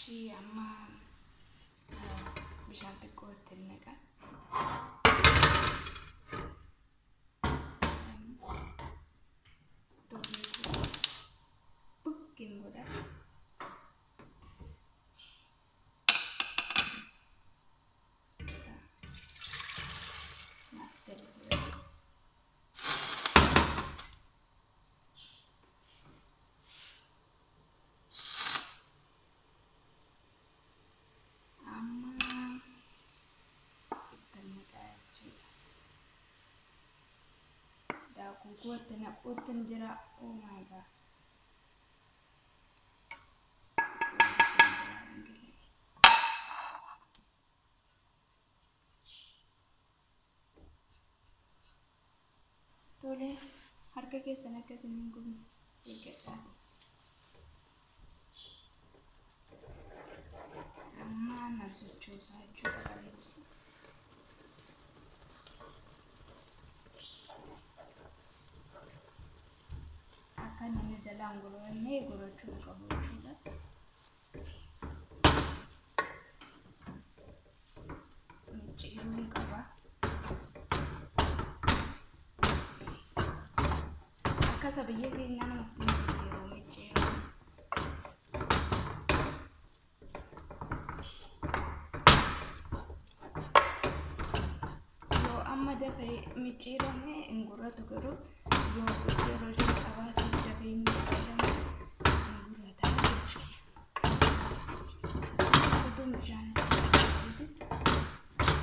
شي أما بشانتك قوة النقا بوكين قوة kuat nak putin jerak. Oh my god. Tole harga ke sana ke seminggu tiga. Amma nasucu saja kali. Akan ini dalam gulungan ni gulung cuka bujuda. Cium kaba. Akan sabiye ni nana mungkin cium cium. Yo amma dafai cium ni ingura tu guru. Yo kero juga awak tidak ingin cium ingura dah cium. Itu macam ni.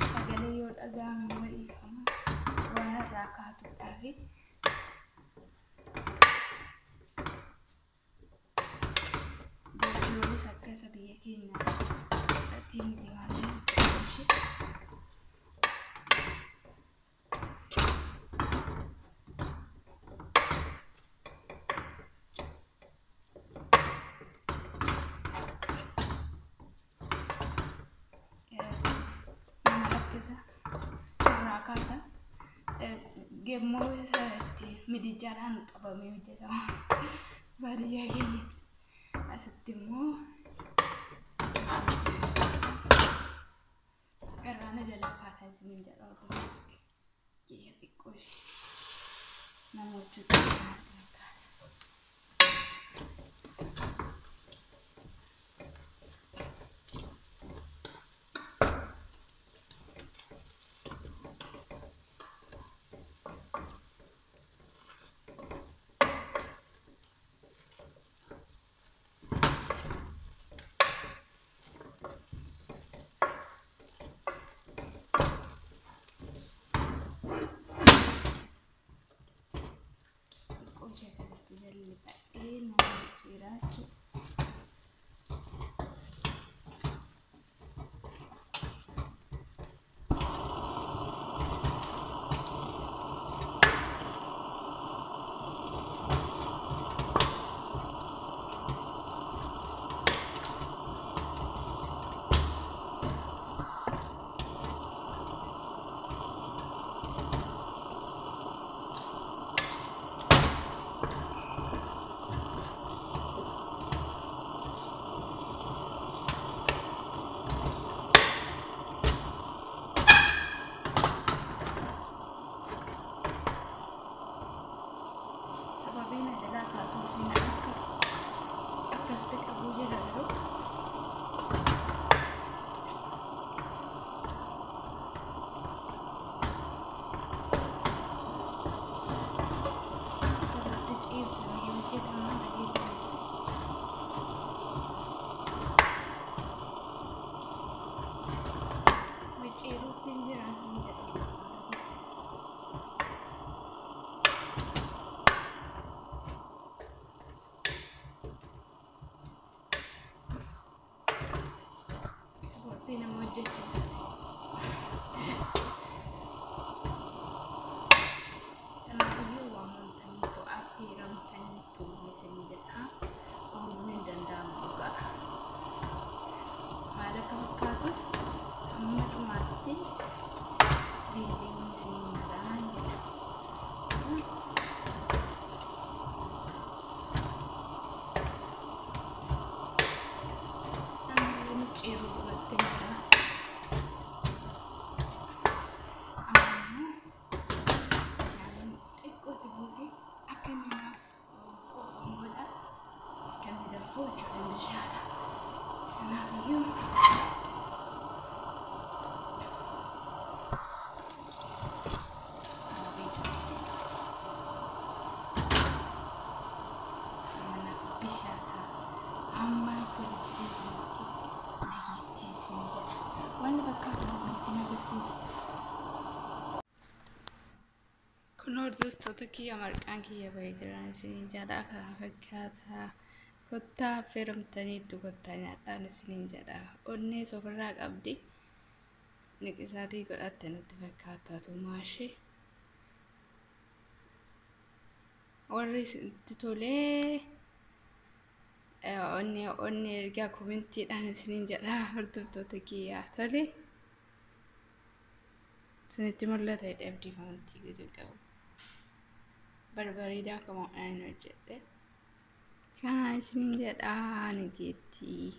Sagale yo agam mari kamu. Wana rakat tu tapi. Baju sakka sabiye kina. Tim dengan ni. Rakata gemmo sati midijaran apa miujeta bariya gini asitimo karena jalan kata sini jalan otomatis kiya dikosh namu cuti hati kata Tiene muchas chisas. Kenapa you wangun tanito afiram tanito messenger orang dendam juga. Ada kasus amat mati reading sini dan micciiruu godhattee jira. Amma bishaan xiqqootti buusee akka inni naaf qophaa'u godha. Akka inni danfuu jechuudha bishaata. Kanaafiyyuu bishaata amma walitti deebi'uutti nageettii isin jedha. Waan fakkaatu isinitti agarsiisa. Kun hordoftoota kiyya marqaan kiyya bahee jiran isiniin jedha. Kana fakkaata. Kottaa affeeramtaniitu kottaa nyaadhaan isiniin jedha. Onnees ofirraa qabdi. Niqisaatii godhatte nutti fakkaatu maashee. Warri isinitti tolee onni ergaa koomentiidhaan isiniin jedha hordoftoota kiyyaa tole. Isinitti mul'ata dhabdii koomenti gadi qabu. Barbareedaa kamoodhaan hojjedhe. Kana isiniin jedha nageettii.